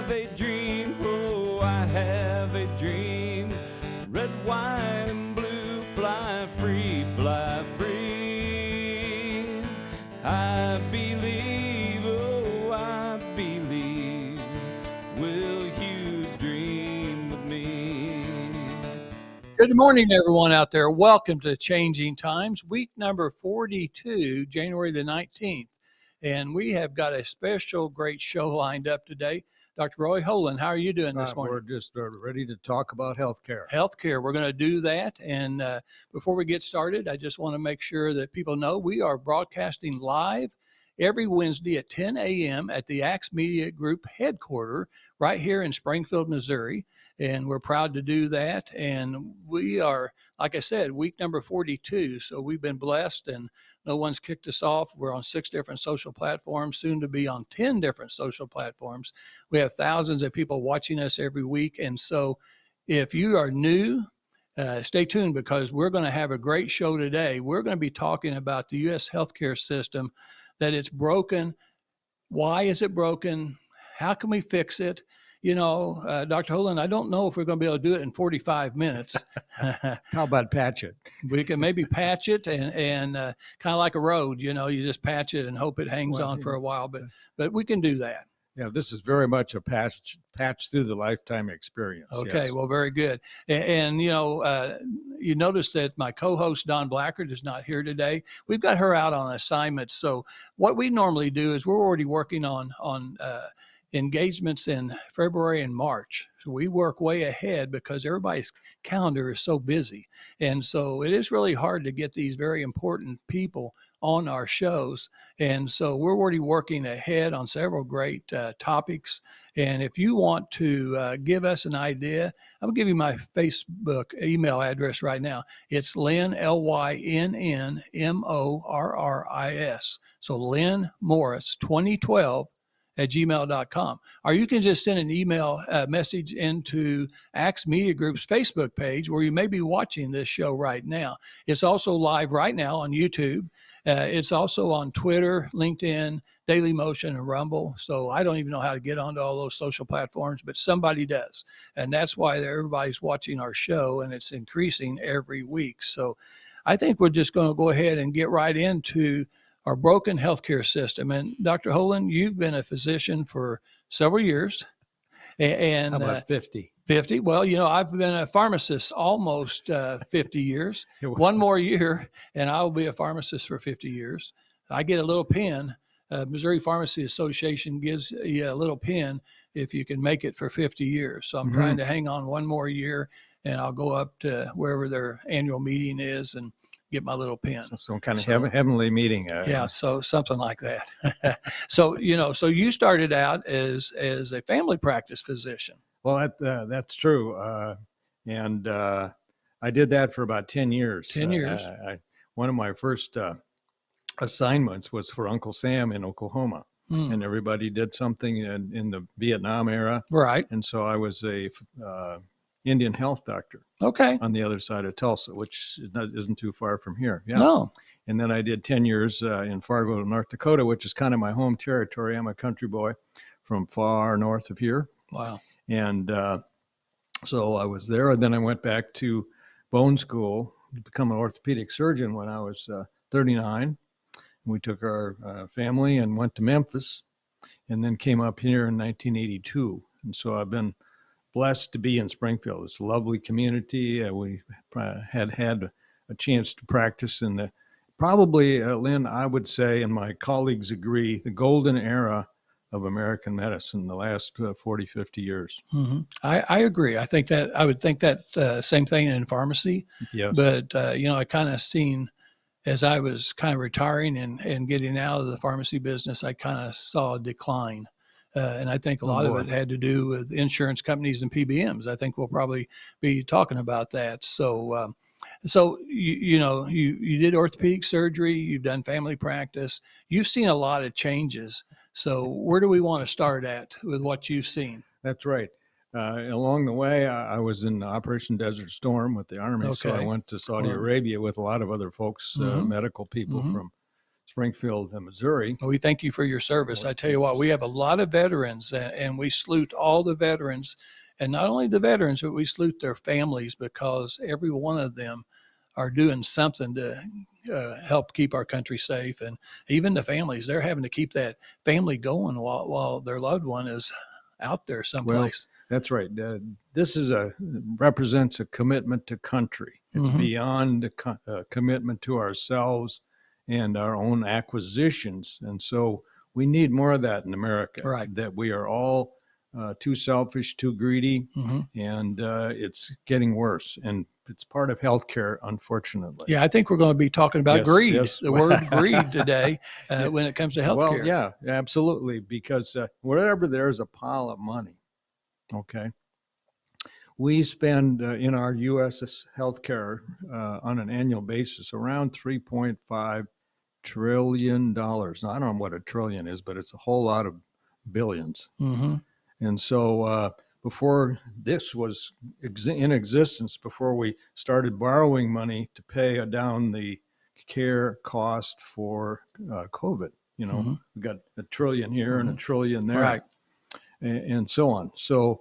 have a dream, oh, I have a dream. Red, white, and blue, fly free, fly free. I believe, oh, I believe. Will you dream with me? Good morning, everyone out there. Welcome to Changing Times, week number 42, January the 19th. And we have got a special great show lined up today. Dr. Roy Holand, how are you doing this morning? We're just ready to talk about healthcare. Healthcare, we're going to do that. And before we get started, I just want to make sure that people know we are broadcasting live every Wednesday at 10 a.m. at the Axe Media Group headquarters right here in Springfield, Missouri. And we're proud to do that. And we are, like I said, week number 42. So we've been blessed and no one's kicked us off. We're on 6 different social platforms, soon to be on 10 different social platforms. We have thousands of people watching us every week. And so if you are new, stay tuned because we're going to have a great show today. We're going to be talking about the U.S. healthcare system, that it's broken. Why is it broken? How can we fix it? You know, Dr. Holand, I don't know if we're going to be able to do it in 45 minutes. How about patch it? We can maybe patch it and kind of like a road, you know, you just patch it and hope it hangs on for a while, but we can do that. Yeah, this is very much a patch through the lifetime experience. Okay, yes. Well, very good. And you know, you notice that my co-host, Don Blackard, is not here today. We've got her out on assignment. So what we normally do is we're already working on engagements in February and March. So we work way ahead because everybody's calendar is so busy. And so it is really hard to get these very important people on our shows. And so we're already working ahead on several great topics. And if you want to give us an idea, I'm going to give you my Facebook email address right now. It's Lynn, LYNN, so Lynn Morris 2012 at gmail.com. Or you can just send an email message into Axe Media Group's Facebook page where you may be watching this show right now. It's also live right now on YouTube. It's also on Twitter, LinkedIn, Daily Motion, and Rumble. So I don't even know how to get onto all those social platforms, but somebody does. And that's why everybody's watching our show, and it's increasing every week. So I think we're just going to go ahead and get right into our broken healthcare system. And Dr. Holand, you've been a physician for several years. And how about 50? 50. Well, you know, I've been a pharmacist almost 50 years. One more year, and I will be a pharmacist for 50 years. I get a little pin. Missouri Pharmacy Association gives you a little pin if you can make it for 50 years. So I'm trying to hang on one more year, and I'll go up to wherever their annual meeting is and get my little pin. Some kind of heavenly meeting. Yeah, so something like that. So, you know, so you started out as a family practice physician. Well, that's true. And I did that for about 10 years. 10 years. One of my first assignments was for Uncle Sam in Oklahoma. And everybody did something in the Vietnam era. Right. And so I was a Indian health doctor. Okay. On the other side of Tulsa, which isn't too far from here. Yeah. No. And then I did 10 years in Fargo, North Dakota, which is kind of my home territory. I'm a country boy from far north of here. Wow. And so I was there. And then I went back to bone school to become an orthopedic surgeon when I was 39. We took our family and went to Memphis and then came up here in 1982. And so I've been blessed to be in Springfield. It's a lovely community. We had a chance to practice in probably, Lynn, I would say, and my colleagues agree, the golden era of American medicine, the last 40, 50 years. Mm-hmm. I agree. I would think that same thing in pharmacy. Yes. But, you know, I kind of seen, as I was kind of retiring and getting out of the pharmacy business, I kind of saw a decline. And I think a lot of it had to do with insurance companies and PBMs. I think we'll probably be talking about that. So, you know, you did orthopedic surgery, you've done family practice, you've seen a lot of changes. So where do we want to start at with what you've seen? That's right. Along the way, I was in Operation Desert Storm with the Army. Okay. So I went to Saudi Arabia with a lot of other folks, medical people from Springfield, Missouri. Well, we thank you for your service. I tell you what, we have a lot of veterans, and we salute all the veterans, and not only the veterans, but we salute their families, because every one of them are doing something to help keep our country safe. And even the families, they're having to keep that family going while their loved one is out there someplace. Well, that's right. This represents a commitment to country. It's beyond a commitment to ourselves and our own acquisitions. And so we need more of that in America. Right. That we are all too selfish, too greedy, and it's getting worse. And it's part of healthcare, unfortunately. Yeah, I think we're going to be talking about greed, the word greed today, when it comes to healthcare. Well, yeah, absolutely. Because wherever there's a pile of money, okay, we spend in our U.S. healthcare on an annual basis around $3.5 trillion. Now, I don't know what a trillion is, but it's a whole lot of billions. And so before this was in existence, before we started borrowing money to pay down the care cost for COVID, we got $1 trillion here and $1 trillion there, right, and so on. So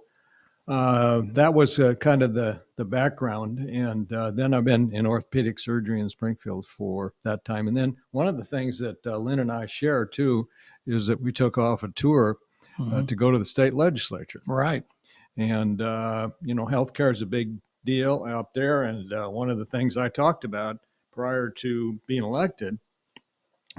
that was kind of the background. And then I've been in orthopedic surgery in Springfield for that time. And then one of the things that Lynn and I share too is that we took off a tour to go to the state legislature. Right. And, healthcare is a big deal out there. And one of the things I talked about prior to being elected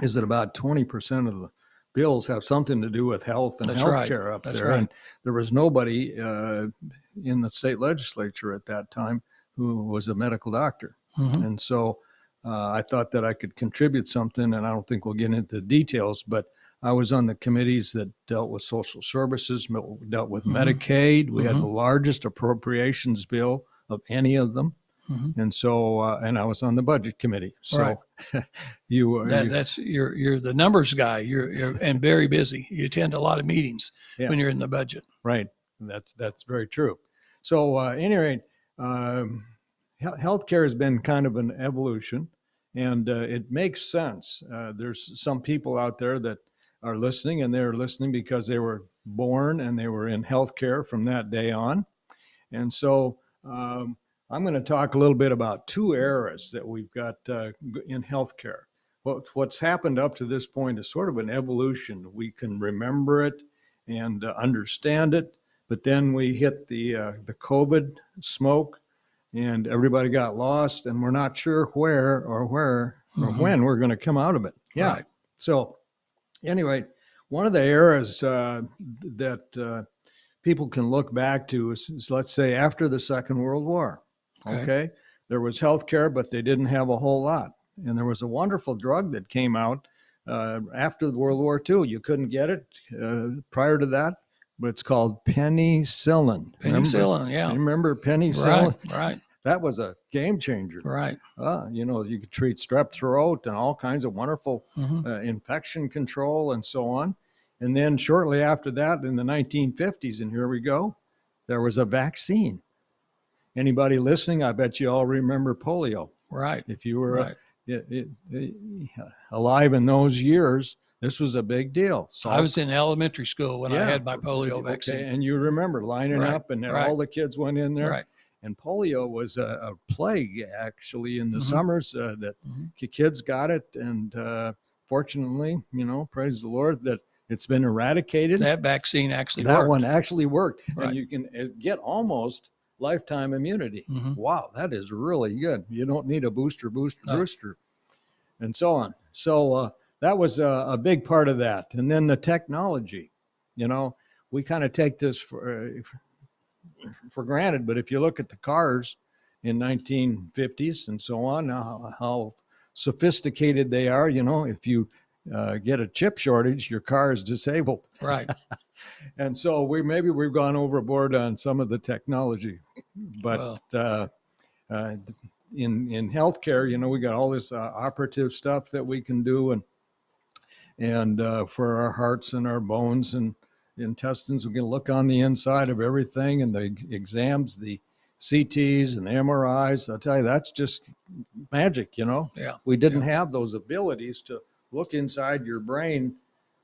is that about 20% of the bills have something to do with health and healthcare up there. Right. And there was nobody in the state legislature at that time who was a medical doctor. And so I thought that I could contribute something, and I don't think we'll get into the details, but I was on the committees that dealt with social services, dealt with Medicaid. We had the largest appropriations bill of any of them. And so, and I was on the budget committee. So you're the numbers guy. You're and very busy. You attend a lot of meetings when you're in the budget. Right. That's very true. So anyway, healthcare has been kind of an evolution, and it makes sense. There's some people out there that are listening, and they're listening because they were born and they were in healthcare from that day on. And so I'm going to talk a little bit about two eras that we've got in healthcare. What's happened up to this point is sort of an evolution. We can remember it and understand it, but then we hit the COVID smoke, and everybody got lost, and we're not sure where or when we're going to come out of it. Yeah. Right. So anyway, one of the eras that people can look back to is, let's say, after the Second World War. Okay. There was healthcare, but they didn't have a whole lot. And there was a wonderful drug that came out after World War II. You couldn't get it prior to that, but it's called penicillin. Penicillin, yeah. Remember penicillin? Right. That was a game changer. Right. You could treat strep throat and all kinds of wonderful infection control and so on. And then shortly after that, in the 1950s, and here we go, there was a vaccine. Anybody listening, I bet you all remember polio. Right. If you were alive in those years, this was a big deal. So I was in elementary school when I had my polio vaccine. And you remember lining up, and all the kids went in there. Right. And polio was a plague, actually, in the summers that kids got it. And fortunately, praise the Lord, that it's been eradicated. That vaccine actually worked. That one actually worked. Right. And you can get almost lifetime immunity. Wow, that is really good. You don't need a booster, and so on. So that was a big part of that. And then the technology, we kind of take this for granted, but if you look at the cars in 1950s and so on, how sophisticated they are, if you get a chip shortage, your car is disabled. Right. And so we've gone overboard on some of the technology, but in healthcare, we got all this operative stuff that we can do, and for our hearts and our bones and intestines, we can look on the inside of everything, and the exams, the CTs and the MRIs. I'll tell you, that's just magic. Yeah. We didn't have those abilities to look inside your brain,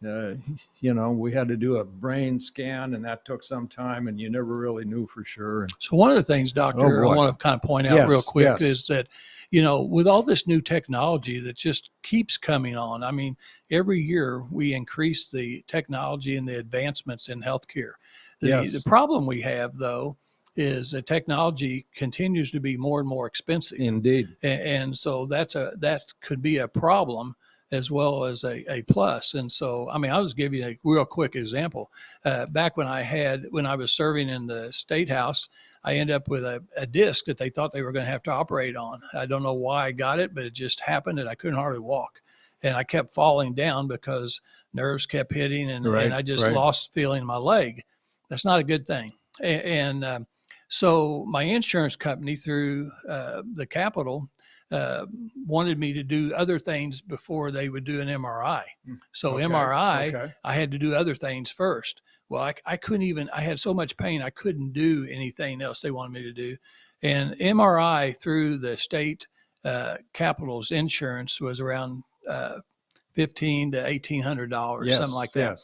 we had to do a brain scan, and that took some time, and you never really knew for sure. So one of the things, Doctor, I want to kind of point out real quick is that, with all this new technology that just keeps coming on, I mean, every year we increase the technology and the advancements in healthcare. The problem we have, though, is that technology continues to be more and more expensive. Indeed. And so that could be a problem as well as a plus. And so, I mean, I'll just give you a real quick example. Back when I was serving in the State House, I ended up with a disc that they thought they were going to have to operate on. I don't know why I got it, but it just happened, and I couldn't hardly walk. And I kept falling down because nerves kept hitting, and I just lost feeling in my leg. That's not a good thing. So my insurance company through the Capitol wanted me to do other things before they would do an MRI. So MRI, I had to do other things first. Well, I couldn't even, I had so much pain, I couldn't do anything else they wanted me to do. And MRI through the state Capitol's insurance was around $1,500 to $1,800, something like that.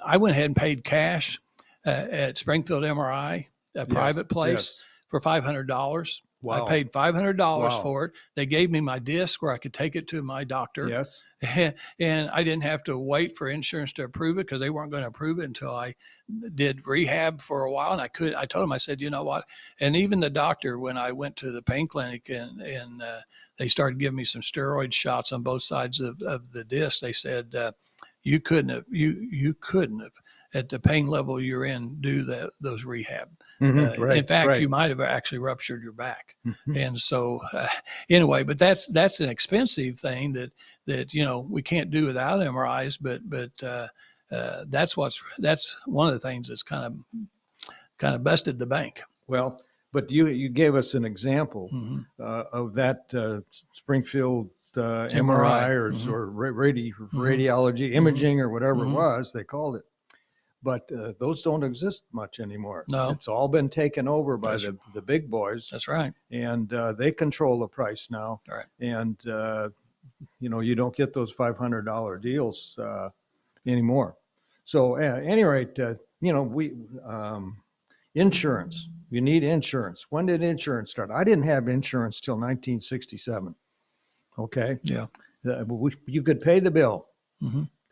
I went ahead and paid cash at Springfield MRI, a private place, for $500. Wow. I paid $500 for it. They gave me my disc where I could take it to my doctor. Yes. And I didn't have to wait for insurance to approve it because they weren't going to approve it until I did rehab for a while. And I told them, I said, you know what? And even the doctor, when I went to the pain clinic and they started giving me some steroid shots on both sides of the disc, they said, you couldn't have at the pain level you're in, do those rehab. In fact, you might have actually ruptured your back. And so anyway, but that's an expensive thing that we can't do without MRIs, but that's one of the things that's kind of busted the bank. Well, but you gave us an example of that Springfield MRI or radiology imaging or whatever it was they called it. But those don't exist much anymore. No. It's all been taken over by the big boys. That's right. And they control the price now. Right. And, you don't get those $500 deals anymore. So at any rate, insurance, you need insurance. When did insurance start? I didn't have insurance till 1967. Okay. Yeah. You could pay the bill.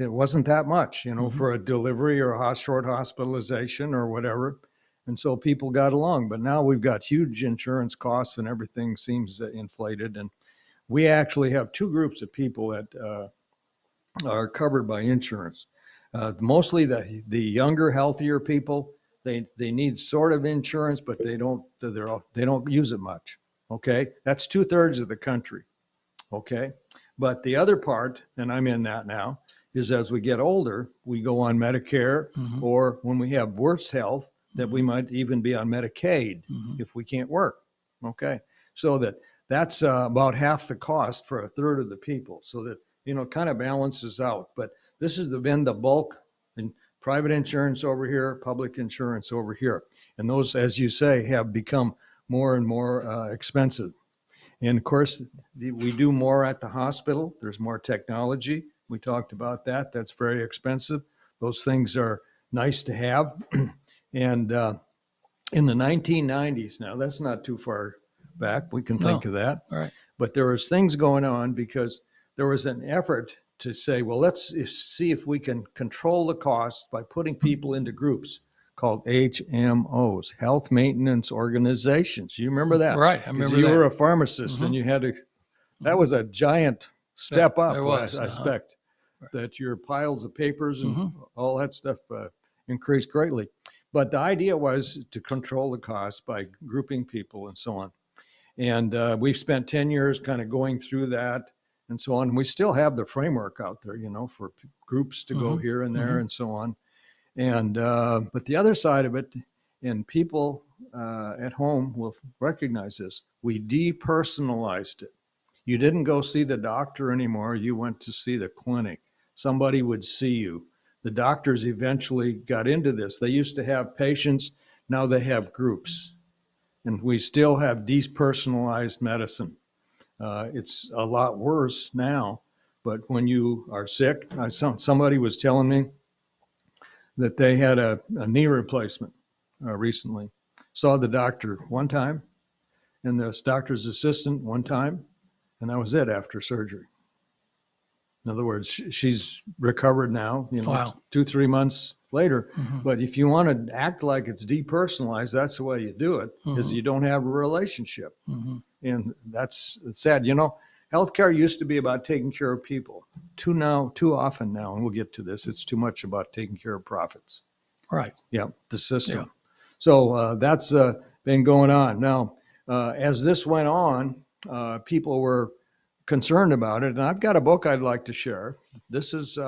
It wasn't that much, for a delivery or a short hospitalization or whatever. And so people got along. But now we've got huge insurance costs and everything seems inflated. And we actually have two groups of people that are covered by insurance. Mostly the younger, healthier people. They need sort of insurance, but they don't use it much. Okay, that's 2/3 of the country. Okay, but the other part, and I'm in that now, is as we get older, we go on Medicare, or when we have worse health, that we might even be on Medicaid if we can't work. Okay, so that's about half the cost for 1/3 of the people. So that kind of balances out. But this has been the bulk in private insurance over here, public insurance over here, and those, as you say, have become more and more expensive. And of course, we do more at the hospital. There's more technology. We talked about that. That's very expensive. Those things are nice to have. And in the 1990s, now that's not too far back, we can think of that. All right. But there was things going on because there was an effort to say, well, let's see if we can control the costs by putting people into groups called HMOs, Health Maintenance Organizations. You remember that? Right, I remember that. You were a pharmacist and you had to, that was a giant step up, I expect, that your piles of papers and all that stuff increased greatly. But the idea was to control the cost by grouping people and so on. And we've spent 10 years kind of going through that and so on. We still have the framework out there, for groups to go here and there and so on. And but the other side of it, and people at home will recognize this, we depersonalized it. You didn't go see the doctor anymore. You went to see the clinic. Somebody would see you. The doctors eventually got into this. They used to have patients. Now they have groups. And we still have depersonalized medicine. It's a lot worse now, But when you are sick, somebody was telling me that they had a knee replacement recently. Saw the doctor one time and the doctor's assistant one time, and that was it after surgery. In other words, she's recovered now, Wow. 2-3 months later. But if you want to act like it's depersonalized, that's the way you do it, is you don't have a relationship. And that's sad. Healthcare used to be about taking care of people. Too often now, and we'll get to this, it's too much about taking care of profits. Right. Yeah, the system. Yeah. So that's been going on. Now, as this went on, people were concerned about it, and I've got a book I'd like to share. This is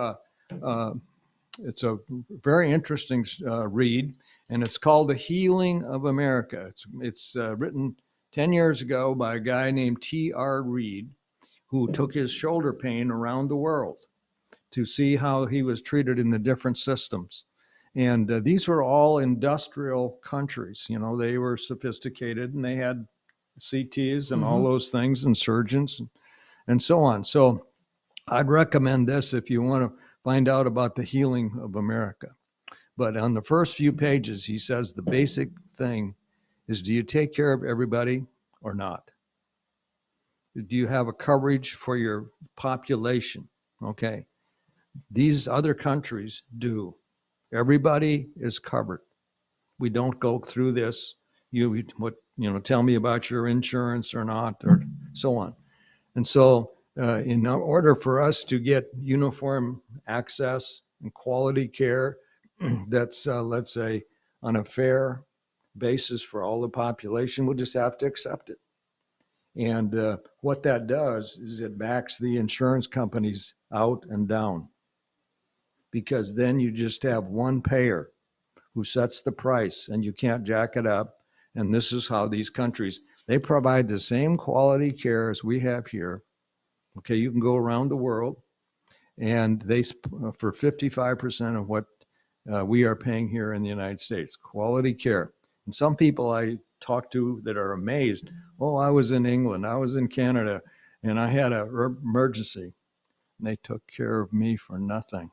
it's a very interesting read, and it's called The Healing of America. It's written 10 years ago by a guy named T.R. Reid, who took his shoulder pain around the world to see how he was treated in the different systems. And these were all industrial countries. They were sophisticated, and they had CTs and all those things, and surgeons and so on. So I'd recommend this if you want to find out about the healing of America. But on the first few pages, he says the basic thing is, do you take care of everybody or not? Do you have a coverage for your population? Okay. These other countries do. Everybody is covered. We don't go through this. Tell me about your insurance or not, or so on. And so in order for us to get uniform access and quality care that's, let's say, on a fair basis for all the population, we'll just have to accept it. And what that does is it backs the insurance companies out and down, because then you just have one payer who sets the price and you can't jack it up. And this is how these countries, they provide the same quality care as we have here. Okay, you can go around the world, and they, for 55% of what we are paying here in the United States, quality care. And some people I talk to that are amazed, oh, I was in England, I was in Canada, and I had an emergency, and they took care of me for nothing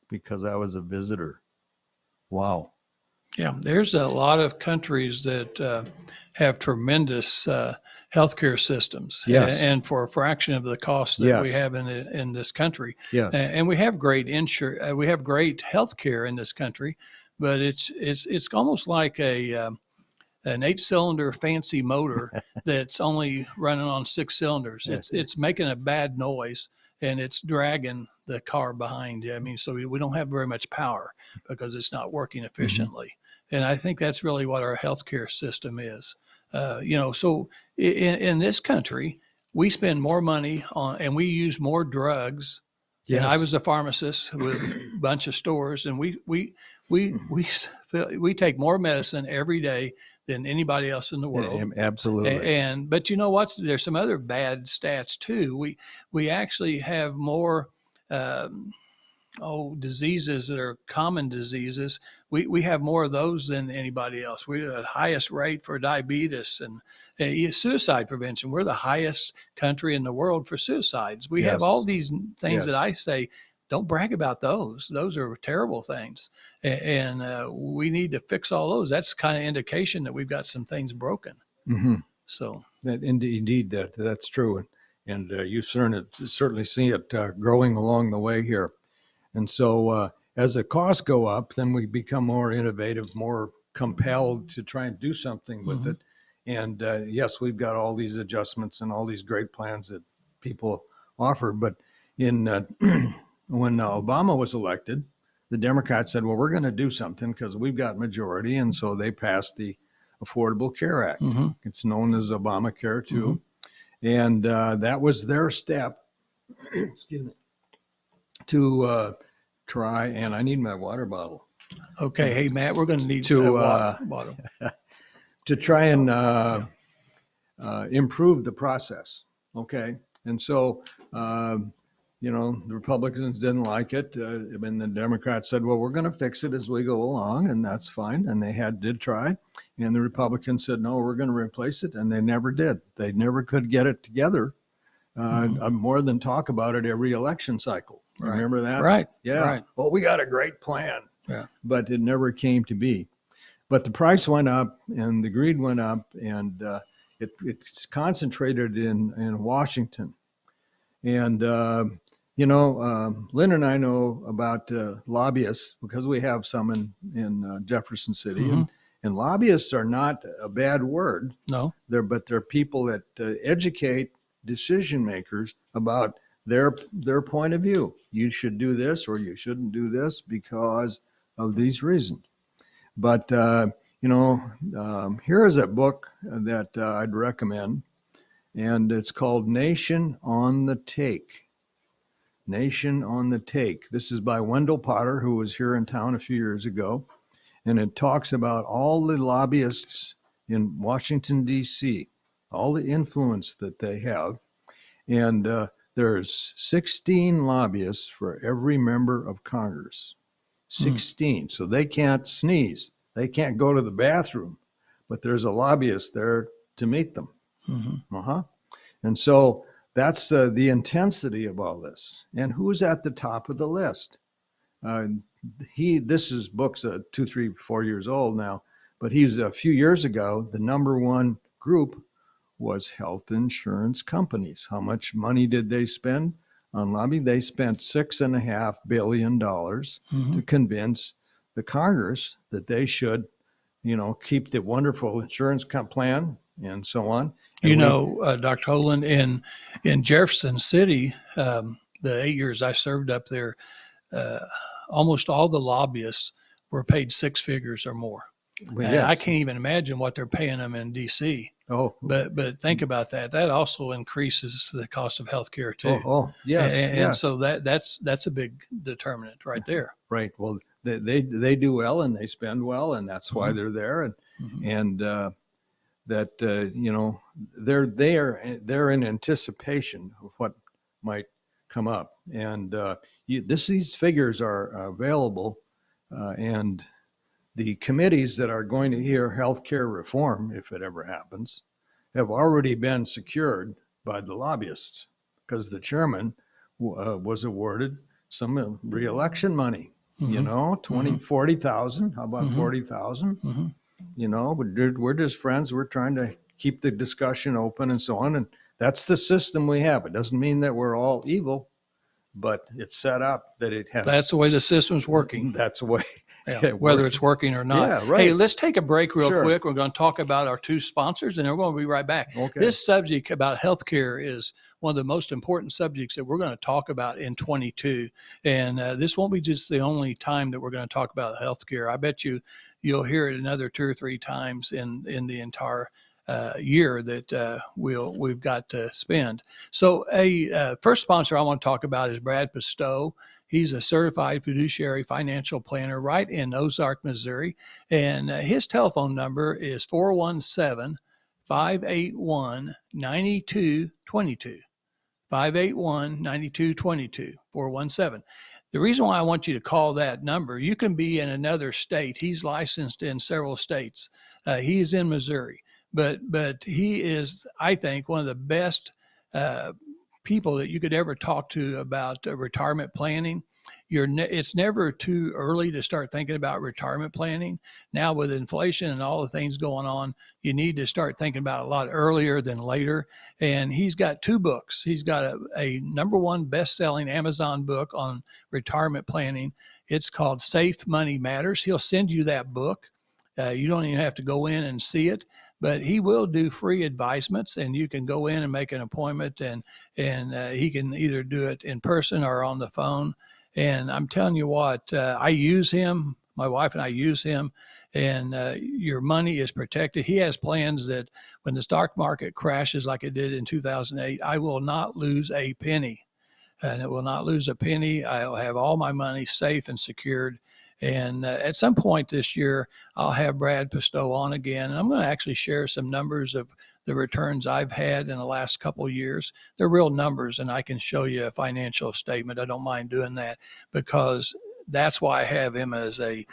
because I was a visitor. Wow. Yeah, there's a lot of countries that have tremendous healthcare systems, Yes. and for a fraction of the cost that Yes. we have in this country. Yes. And we have great we have great healthcare in this country, but it's almost like an 8-cylinder fancy motor that's only running on 6 cylinders. It's making a bad noise, and it's dragging the car behind you. I mean, so we don't have very much power because it's not working efficiently. And I think that's really what our healthcare system is. So in this country, we spend more money on, and we use more drugs. Yes. And I was a pharmacist with a bunch of stores, and we take more medicine every day than anybody else in the world. Absolutely. But you know what? There's some other bad stats too. We actually have more diseases that are common diseases. We have more of those than anybody else. We're the highest rate for diabetes and suicide prevention. We're the highest country in the world for suicides. We have all these things that I say, don't brag about those. Those are terrible things. And we need to fix all those. That's kind of indication that we've got some things broken. So that indeed, that's true. And you certainly see it growing along the way here. And so as the costs go up, then we become more innovative, more compelled to try and do something with it. And yes, we've got all these adjustments and all these great plans that people offer. But when Obama was elected, the Democrats said, well, we're going to do something because we've got majority. And so they passed the Affordable Care Act. It's known as Obamacare too. And that was their step, excuse me, to try, and I need my water bottle. Okay, hey Matt, we're going to need to water bottle. To try and improve the process. Okay, and so the Republicans didn't like it, and the Democrats said, "Well, we're going to fix it as we go along," and that's fine. And they did try, and the Republicans said, "No, we're going to replace it," and they never did. They never could get it together more than talk about it every election cycle. Right. Remember that? Right. Yeah. Right. Well, we got a great plan. Yeah. But it never came to be. But the price went up and the greed went up, and it's concentrated in Washington. And, Lynn and I know about lobbyists because we have some in Jefferson City. Mm-hmm. And lobbyists are not a bad word. No. But they're people that educate decision makers about their point of view. You should do this or you shouldn't do this because of these reasons. But, here is a book that I'd recommend, and it's called Nation on the Take. Nation on the Take. This is by Wendell Potter, who was here in town a few years ago, and it talks about all the lobbyists in Washington, D.C., all the influence that they have. And there's 16 lobbyists for every member of Congress. 16. So they can't sneeze. They can't go to the bathroom, but there's a lobbyist there to meet them. Mm-hmm. And so that's the intensity of all this. And who's at the top of the list? This is books 2, 3, 4 years old now, but he's a few years ago, the number one group was health insurance companies. How much money did they spend on lobbying? They spent $6.5 billion to convince the Congress that they should, keep the wonderful insurance plan and so on. And Dr. Holand, in Jefferson City, the 8 years I served up there, almost all the lobbyists were paid six figures or more. Well, yes. I can't even imagine what they're paying them in D.C. Oh, but think about that. That also increases the cost of healthcare too. Oh, yes, and so that's a big determinant right there. Right. Well, they do well and they spend well, and that's why they're there. And they're in anticipation of what might come up. And these figures are available, and the committees that are going to hear healthcare reform, if it ever happens, have already been secured by the lobbyists because the chairman was awarded some re-election money, 40,000. How about 40,000? We're just friends. We're trying to keep the discussion open and so on. And that's the system we have. It doesn't mean that we're all evil, but it's set up that it has. That's the way the system's working. That's the way. Yeah, whether it's working or not. Yeah, right. Hey, let's take a break real quick. We're going to talk about our two sponsors, and then we're going to be right back. Okay. This subject about healthcare is one of the most important subjects that we're going to talk about in 22. And this won't be just the only time that we're going to talk about healthcare. I bet you'll hear it another 2 or 3 times in the entire year that we've got to spend. So first sponsor I want to talk about is Brad Posteau. He's a certified fiduciary financial planner right in Ozark, Missouri. And his telephone number is 417-581-9222. 581-9222, 417. The reason why I want you to call that number, you can be in another state. He's licensed in several states. He is in Missouri. But he is, I think, one of the best people that you could ever talk to about retirement planning. It's never too early to start thinking about retirement planning. Now with inflation and all the things going on, you need to start thinking about it a lot earlier than later. And he's got 2 books. He's got a number 1 best-selling Amazon book on retirement planning. It's called Safe Money Matters. He'll send you that book. You don't even have to go in and see it. But he will do free advisements, and you can go in and make an appointment, and he can either do it in person or on the phone. And I'm telling you what, I use him. My wife and I use him, and your money is protected. He has plans that when the stock market crashes like it did in 2008, I will not lose a penny, and it will not lose a penny. I'll have all my money safe and secured. And at some point this year, I'll have Brad Posteau on again. And I'm going to actually share some numbers of the returns I've had in the last couple of years. They're real numbers, and I can show you a financial statement. I don't mind doing that because that's why I have him as a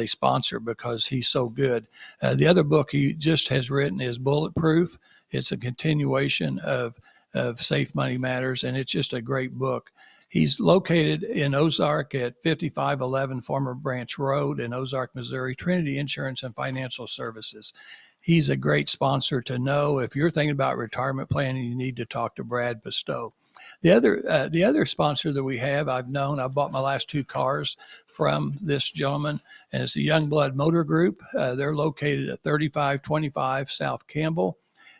sponsor, because he's so good. The other book he just has written is Bulletproof. It's a continuation of of Safe Money Matters, and it's just a great book. He's located in Ozark at 5511 Former Branch Road in Ozark, Missouri, Trinity Insurance and Financial Services. He's a great sponsor to know. If you're thinking about retirement planning, you need to talk to Brad Posteau. The other sponsor that we have, I bought my last 2 cars from this gentleman, and it's the Youngblood Motor Group. They're located at 3525 South Campbell,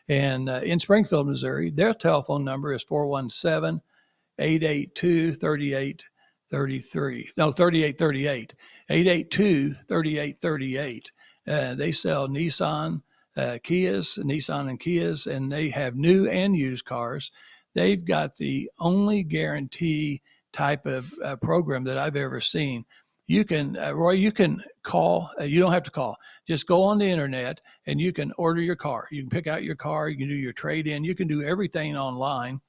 and in Springfield, Missouri. Their telephone number is 417-882-3833. No, 3838. 882-3838. They sell Nissan and Kias, and they have new and used cars. They've got the only guarantee type of program that I've ever seen. You can, Roy, you can call. You don't have to call. Just go on the internet and you can order your car. You can pick out your car. You can do your trade-in. You can do everything online,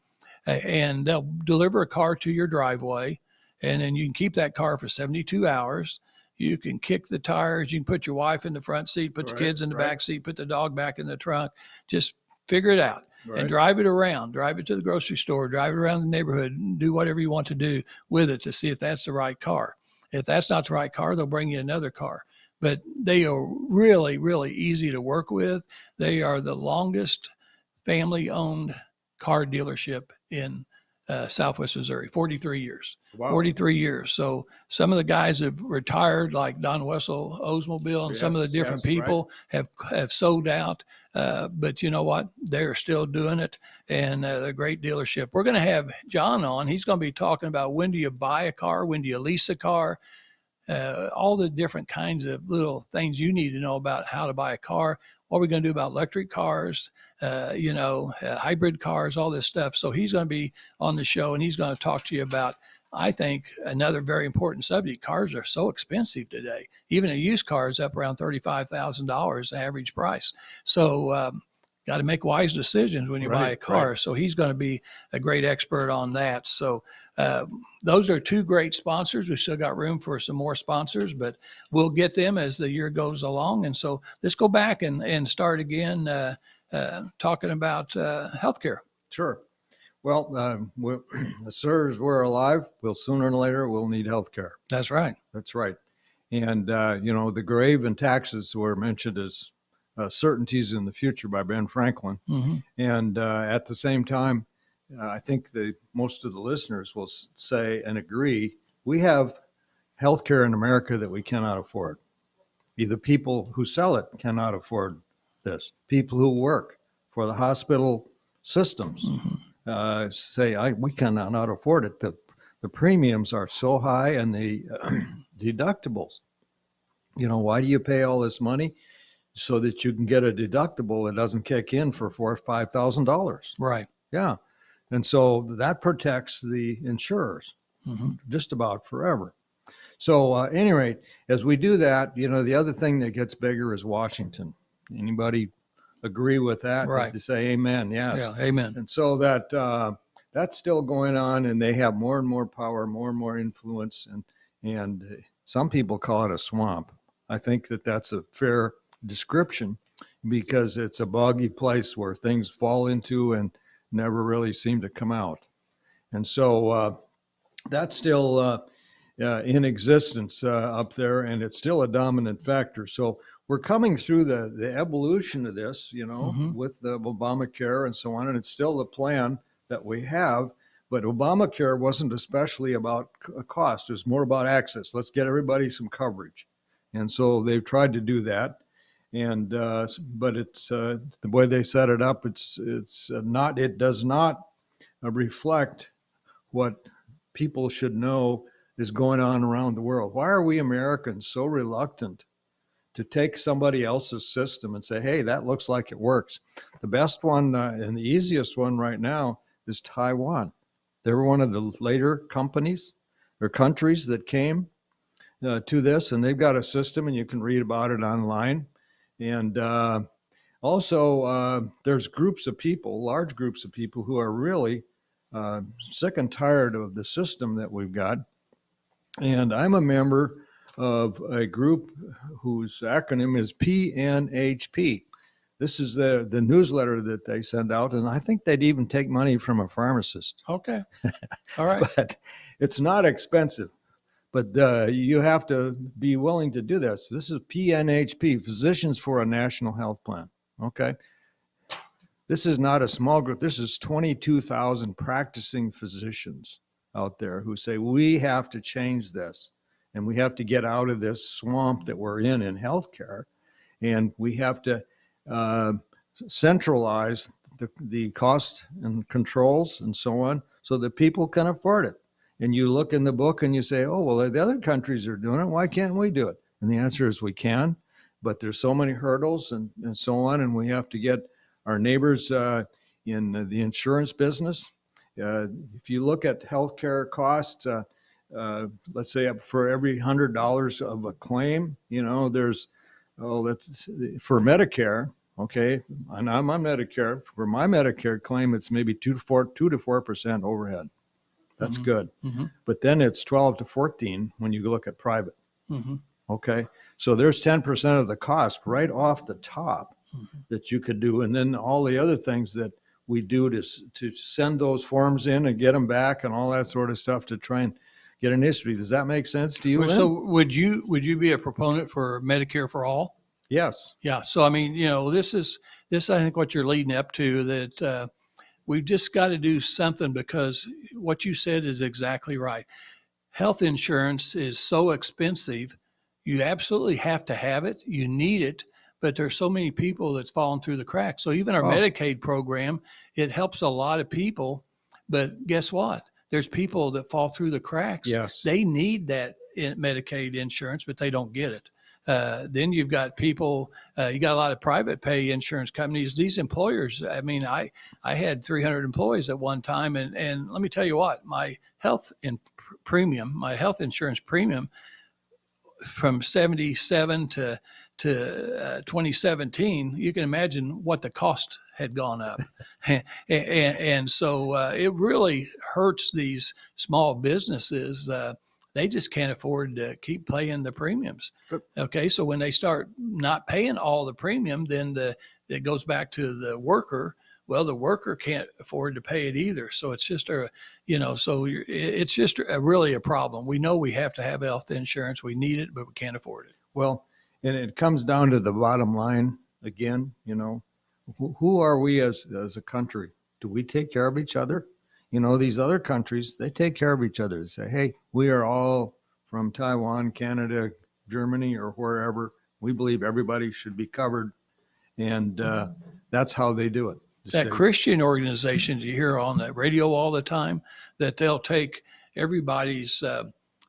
and they'll deliver a car to your driveway, and then you can keep that car for 72 hours. You can kick the tires. You can put your wife in the front seat, put the kids in the back seat, put the dog back in the trunk. Just figure it out. And drive it around, drive it to the grocery store, drive it around the neighborhood, and do whatever you want to do with it to see if that's the right car. If that's not the right car, they'll bring you another car. But they are really, really easy to work with. They are the longest family-owned car dealership in Southwest Missouri, 43 years. Wow. 43 years. So some of the guys have retired, like Don Wessel Oldsmobile, and some of the different people have sold out. But you know what? They're still doing it, and they're a great dealership. We're going to have John on. He's going to be talking about when do you buy a car, when do you lease a car, all the different kinds of little things you need to know about how to buy a car. What we're going to do about electric cars, hybrid cars, all this stuff. So he's going to be on the show, and he's going to talk to you about, I think, another very important subject. Cars are so expensive today. Even a used car is up around $35,000 average price. So got to make wise decisions when you buy a car. Right. So he's going to be a great expert on that. So those are 2 great sponsors. We still got room for some more sponsors, but we'll get them as the year goes along. And so let's go back and start again talking about healthcare. Sure. Well, as soon as we're alive, sooner or later we'll need healthcare. That's right. That's right. And, the grave and taxes were mentioned as certainties in the future by Ben Franklin. Mm-hmm. And at the same time, I think most of the listeners will say and agree, we have healthcare in America that we cannot afford. Either people who sell it cannot afford this. People who work for the hospital systems say, we cannot afford it. The premiums are so high, and the deductibles. Why do you pay all this money? So that you can get a deductible that doesn't kick in for $4,000 or $5,000. Right. Yeah. And so that protects the insurers just about forever. So at any rate, as we do that, the other thing that gets bigger is Washington. Anybody agree with that? Right. You say amen. Yes. Yeah, amen. And so that's still going on, and they have more and more power, more and more influence, and some people call it a swamp. I think that's a fair description, because it's a boggy place where things fall into and never really seem to come out. And so that's still in existence up there, and it's still a dominant factor. So we're coming through the evolution of this, with the Obamacare and so on, and it's still the plan that we have. But Obamacare wasn't especially about cost. It was more about access. Let's get everybody some coverage. And so they've tried to do that. And but it's the way they set it up. It does not reflect what people should know is going on around the world. Why are we Americans so reluctant to take somebody else's system and say, hey, that looks like it works? The best one and the easiest one right now is Taiwan. They were one of the later companies or countries that came to this, and they've got a system, and you can read about it online. And also, there's groups of people, large groups of people, who are really sick and tired of the system that we've got. And I'm a member of a group whose acronym is PNHP. This is the newsletter that they send out, and I think they'd even take money from a pharmacist. Okay. All right. But it's not expensive. But you have to be willing to do this. This is PNHP, Physicians for a National Health Plan. Okay. This is not a small group. This is 22,000 practicing physicians out there who say, we have to change this, and we have to get out of this swamp that we're in healthcare, and we have to centralize the cost and controls and so on so that people can afford it. And you look in the book and you say, oh, well, the other countries are doing it. Why can't we do it? And the answer is we can, but there's so many hurdles and so on. And we have to get our neighbors in the insurance business. If you look at healthcare costs, let's say for every $100 of a claim, there's, that's for Medicare. Okay. And I'm on Medicare. For my Medicare claim, it's maybe 2 to 4% overhead. That's good. Mm-hmm. But then it's 12 to 14 when you look at private. Mm-hmm. Okay. So there's 10% of the cost right off the top that you could do. And then all the other things that we do to send those forms in and get them back and all that sort of stuff to try and get an history. Does that make sense to you, Lynn? So would you be a proponent for Medicare for all? Yes. Yeah. So, I mean, this I think what you're leading up to, that we've just got to do something, because what you said is exactly right. Health insurance is so expensive. You absolutely have to have it. You need it, but there's so many people that's fallen through the cracks. So even our Medicaid program, it helps a lot of people, but guess what? There's people that fall through the cracks. Yes. They need that Medicaid insurance, but they don't get it. Then you've got people, you got a lot of private pay insurance companies. These employers, I mean, I had 300 employees at one time, and let me tell you what, my health insurance premium from 77 to 2017, you can imagine what the cost had gone up. and so it really hurts these small businesses. They just can't afford to keep paying the premiums. Okay, so when they start not paying all the premium, then it goes back to the worker. Well, the worker can't afford to pay it either. So it's just it's just really a problem. We know we have to have health insurance. We need it, but we can't afford it. Well, and it comes down to the bottom line again. Who are we as a country? Do we take care of each other? These other countries, they take care of each other. They say, hey, we are all from Taiwan, Canada, Germany, or wherever. We believe everybody should be covered. And that's how they do it. That Christian organizations you hear on the radio all the time, that they'll take everybody's,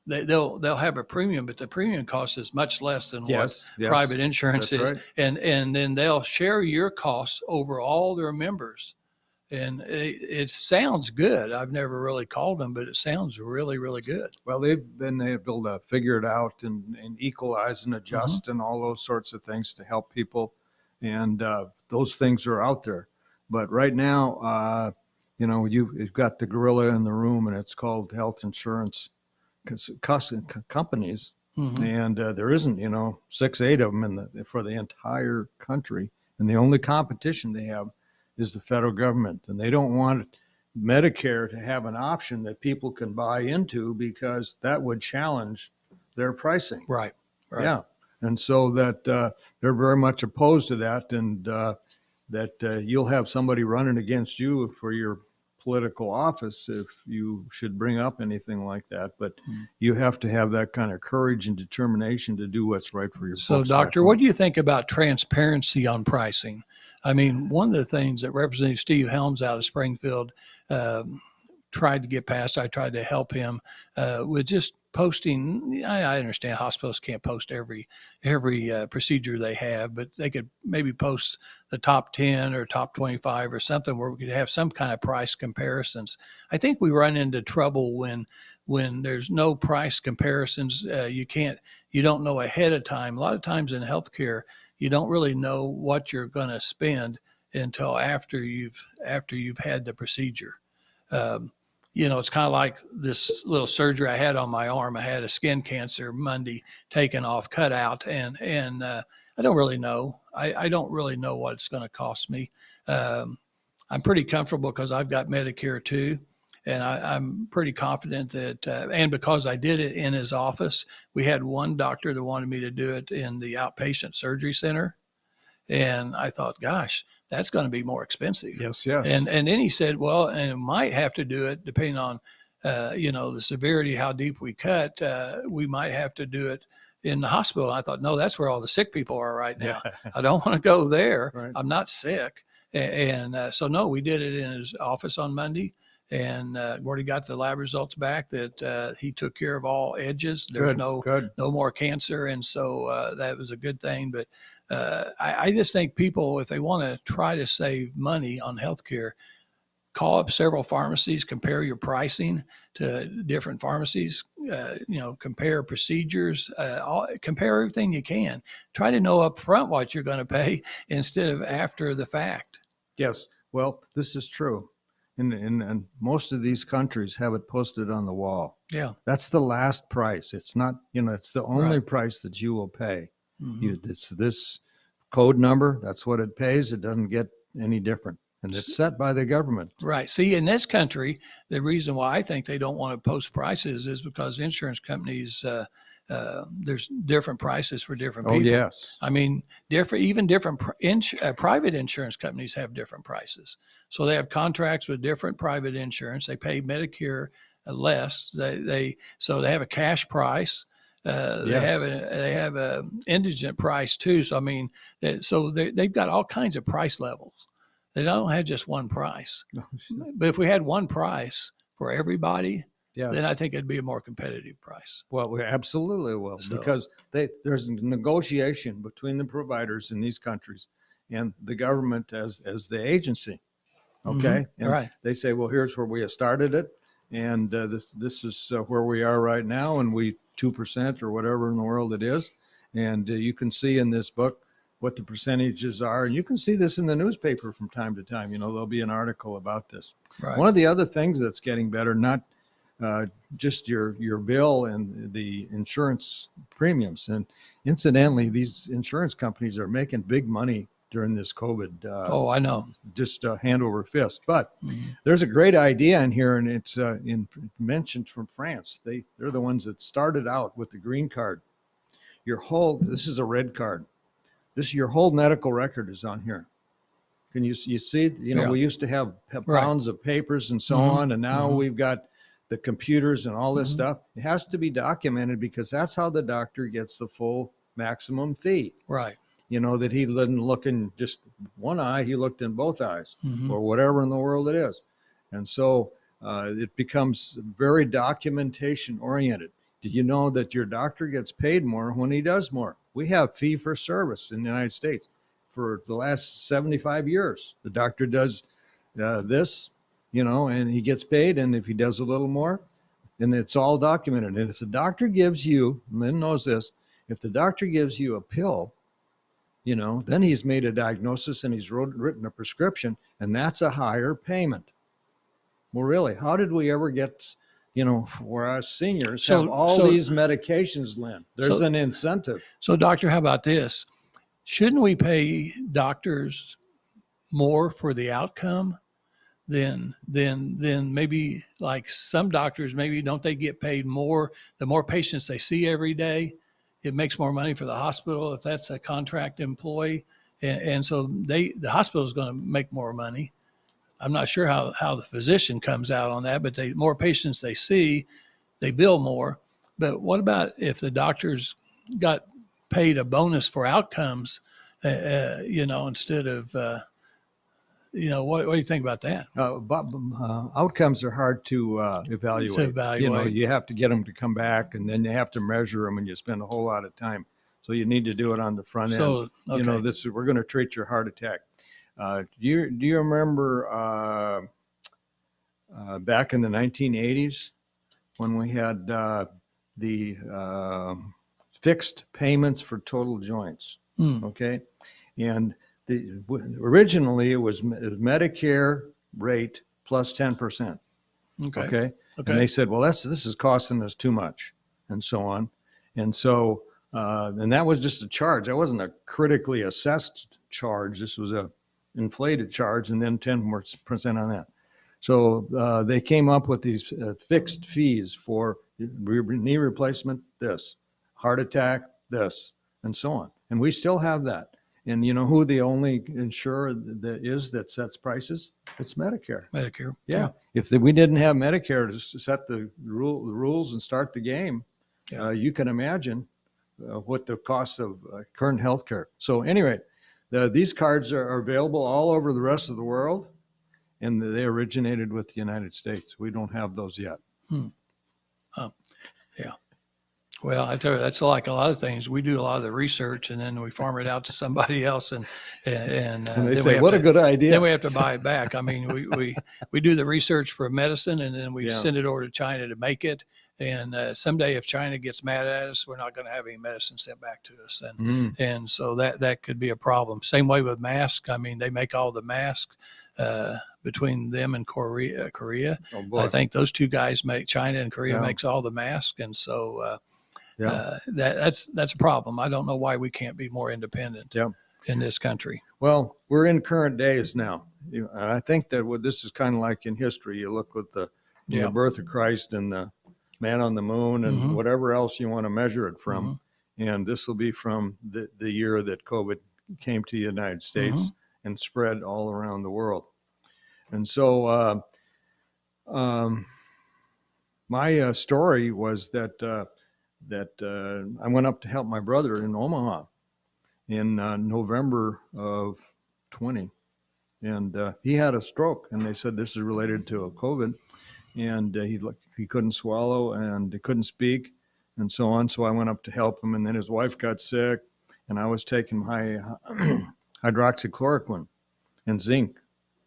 they'll have a premium, but the premium cost is much less than what private insurance is. Right. And then they'll share your costs over all their members. And it sounds good. I've never really called them, but it sounds really, really good. Well, they've been able to figure it out and equalize and adjust and all those sorts of things to help people. And those things are out there. But right now, you've got the gorilla in the room, and it's called health insurance companies. Mm-hmm. And there isn't, 6, 8 of them for the entire country. And the only competition they have is the federal government. And they don't want Medicare to have an option that people can buy into, because that would challenge their pricing. Right. Yeah. And so that they're very much opposed to that, and that you'll have somebody running against you for your political office if you should bring up anything like that. But you have to have that kind of courage and determination to do what's right for your So, Doctor, what do you think about transparency on pricing? I mean, one of the things that Representative Steve Helms out of Springfield tried to get past, I tried to help him with just posting. I understand hospitals can't post every procedure they have, but they could maybe post the top 10 or top 25 or something where we could have some kind of price comparisons. I think we run into trouble when there's no price comparisons. You don't know ahead of time. A lot of times in healthcare, you don't really know what you're going to spend until after you've had the procedure. It's kind of like this little surgery I had on my arm. I had a skin cancer Monday taken off, cut out, and I don't really know. I don't really know what it's going to cost me. I'm pretty comfortable because I've got Medicare too. And I'm pretty confident that, and because I did it in his office, we had one doctor that wanted me to do it in the outpatient surgery center. And I thought, gosh, that's going to be more expensive. Yes, yes. And then he said, well, and it might have to do it depending on, the severity, how deep we cut. We might have to do it in the hospital. I thought, no, that's where all the sick people are right now. I don't want to go there. Right. I'm not sick. So no, we did it in his office on Monday. And already got the lab results back that he took care of all edges. There's no more cancer, and so that was a good thing. But I just think people, if they want to try to save money on healthcare, call up several pharmacies, compare your pricing to different pharmacies, compare procedures, compare everything you can. Try to know up front what you're going to pay instead of after the fact. Yes. Well, this is true. And most of these countries have it posted on the wall. Yeah. That's the last price. It's not, it's the only price that you will pay. Mm-hmm. It's this code number. That's what it pays. It doesn't get any different. And it's set by the government. Right. See, in this country, the reason why I think they don't want to post prices is because insurance companies, there's different prices for different people. Oh, yes. I mean, different private insurance companies have different prices. So they have contracts with different private insurance. They pay Medicare less. So they have a cash price. They have a indigent price too. So I mean, they've got all kinds of price levels. They don't have just one price. But if we had one price for everybody, then I think it'd be a more competitive price. Well, we absolutely will, because there's a negotiation between the providers in these countries and the government as the agency. Okay. Mm-hmm. Right. They say, well, here's where we started it. And this is where we are right now. And 2% or whatever in the world it is. And you can see in this book what the percentages are. And you can see this in the newspaper from time to time. There'll be an article about this. Right. One of the other things that's getting better, not just your bill and the insurance premiums. And incidentally, these insurance companies are making big money during this COVID. I know. Just hand over fist. But there's a great idea in here, and it's mentioned from France. They're the ones that started out with the green card. This is a red card. Your whole medical record is on here. Can you see? We used to have pounds of papers and so on, and now we've got the computers and all this stuff. It has to be documented because that's how the doctor gets the full maximum fee. Right. That he didn't look in just one eye, he looked in both eyes, or whatever in the world it is. And so it becomes very documentation oriented. Did you know that your doctor gets paid more when he does more? We have fee for service in the United States for the last 75 years. The doctor does this, and he gets paid. And if he does a little more, then it's all documented. And if the doctor gives you, Lynn knows this, if the doctor gives you a pill, then he's made a diagnosis and he's written a prescription, and that's a higher payment. Well, really, how did we ever get, for us seniors, have all these medications, Lynn? There's an incentive. So, doctor, how about this? Shouldn't we pay doctors more for the outcome than maybe like some doctors, maybe don't they get paid more? The more patients they see every day, it makes more money for the hospital if that's a contract employee. And so the hospital is going to make more money. I'm not sure how the physician comes out on that, but the more patients they see, they bill more. But what about if the doctors got paid a bonus for outcomes, instead of, what do you think about that? Outcomes are hard to evaluate. You have to get them to come back, and then you have to measure them, and you spend a whole lot of time. So you need to do it on the front end. Okay. We're going to treat your heart attack. Do you remember back in the 1980s when we had the fixed payments for total joints? Okay, and originally it was Medicare rate plus 10%. Okay, and they said, well, this is costing us too much, and so on. And so And that was just a charge. That wasn't a critically assessed charge. This was a inflated charge and then 10% on that. So they came up with these fixed fees for knee replacement, this, heart attack, this, and so on. And we still have that. And you know who the only insurer that sets prices? It's Medicare. Medicare. Yeah. If we didn't have Medicare to set the rules and start the game, you can imagine what the cost of current healthcare. So anyway, these cards are available all over the rest of the world, and they originated with the United States. We don't have those yet. Yeah. Well, I tell you, that's like a lot of things. We do a lot of the research, and then we farm it out to somebody else, and they say, "What a good idea." Then we have to buy it back. I mean, we do the research for medicine, and then we send it over to China to make it. And someday, if China gets mad at us, we're not going to have any medicine sent back to us, and so that could be a problem. Same way with masks. I mean, they make all the masks between them and Korea. Oh, I think those two guys make China and Korea makes all the masks, and so. That's a problem. I don't know why we can't be more independent in this country. Well, we're in current days now. And I think that this is kind of like in history. You look with the birth of Christ and the man on the moon and whatever else you want to measure it from. And this will be from the year that COVID came to the United States and spread all around the world. And so my story was that I went up to help my brother in Omaha in November of 20. And he had a stroke, and they said this is related to a COVID. And he couldn't swallow and he couldn't speak and so on. So I went up to help him, and then his wife got sick, and I was taking my hydroxychloroquine and zinc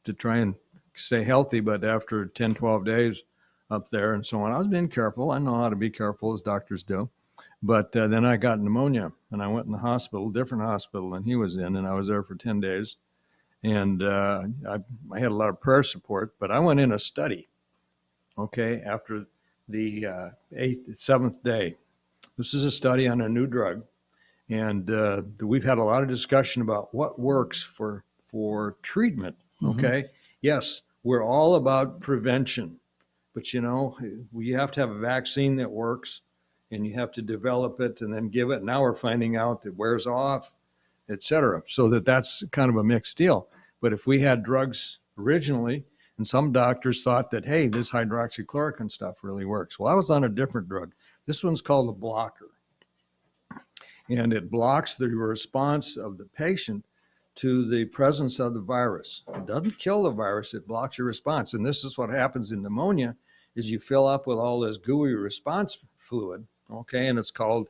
to try and stay healthy. But after 10, 12 days, up there and so on, I was being careful. I know how to be careful, as doctors do. But then I got pneumonia, and I went in the hospital, different hospital than he was in, and I was there for 10 days. And I had a lot of prayer support, but I went in a study, after the 7th day. This is a study on a new drug, and we've had a lot of discussion about what works for treatment, Yes, we're all about prevention. But, we have to have a vaccine that works, and you have to develop it and then give it. Now we're finding out it wears off, et cetera. So that's kind of a mixed deal. But if we had drugs originally, and some doctors thought that, hey, this hydroxychloroquine stuff really works. Well, I was on a different drug. This one's called a blocker. And it blocks the response of the patient to the presence of the virus. It doesn't kill the virus, it blocks your response. And this is what happens in pneumonia, is you fill up with all this gooey response fluid, and it's called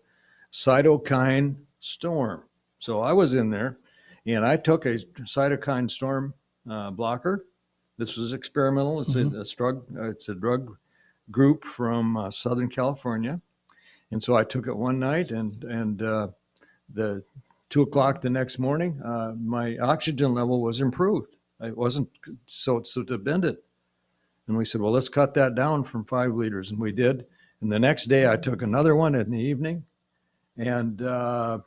cytokine storm. So I was in there, and I took a cytokine storm blocker. This was experimental. It's a drug group from Southern California. And so I took it one night, and the 2 o'clock the next morning, my oxygen level was improved. It wasn't so dependent. And we said, well, let's cut that down from 5 liters. And we did. And the next day I took another one in the evening. And I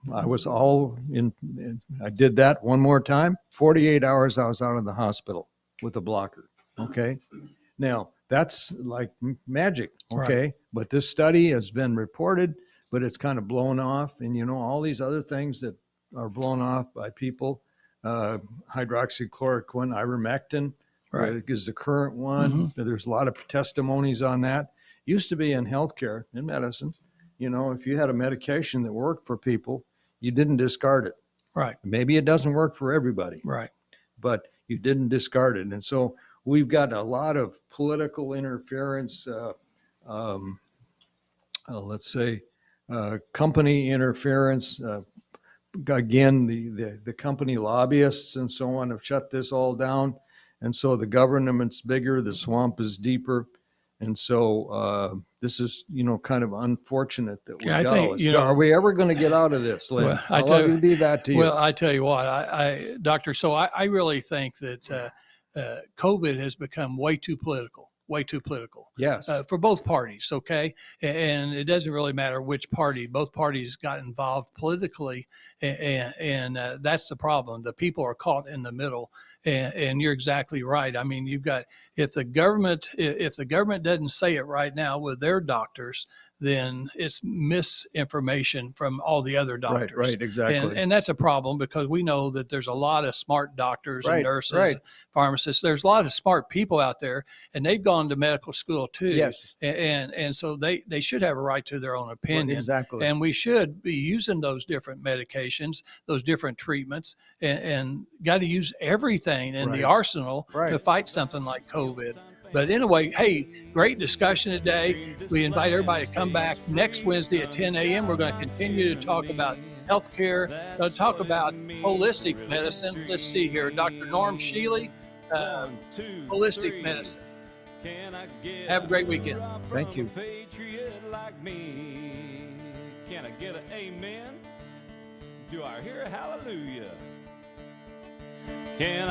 was I did that one more time. 48 hours I was out of the hospital with a blocker. Now, that's like magic. Right. But this study has been reported, but it's kind of blown off. And, all these other things that are blown off by people, hydroxychloroquine, ivermectin, is the current one. There's a lot of testimonies on that. Used to be in healthcare, in medicine, if you had a medication that worked for people, you didn't discard it. Right. Maybe it doesn't work for everybody. Right. But you didn't discard it. And so we've got a lot of political interference, let's say, company interference. Again, the company lobbyists and so on have shut this all down. And so the government's bigger, the swamp is deeper. And so this is, kind of unfortunate that we go. I think, are we ever going to get out of this, Lynn? Well, I'll leave that to you. Well, I tell you what, Doctor, so I really think that COVID has become way too political. Yes. for both parties, okay? And it doesn't really matter which party. Both parties got involved politically, and that's the problem. The people are caught in the middle, and you're exactly right. I mean, you've got, if the government doesn't say it right now with their doctors, then it's misinformation from all the other doctors. Right, exactly. And that's a problem, because we know that there's a lot of smart doctors and Right, nurses, right. pharmacists. There's a lot of smart people out there, and they've gone to medical school too. Yes. And so they should have a right to their own opinion. Exactly. And we should be using those different medications, those different treatments, and got to use everything in the Right. arsenal Right. to fight something like COVID. But anyway, hey, great discussion today. We invite everybody to come back next Wednesday at 10 a.m. We're going to continue to talk about healthcare. We're going to talk about holistic medicine. Let's see here. Dr. Norm Shealy, holistic medicine. Have a great weekend. Thank you. Can I get an amen? Do I hear a hallelujah? Can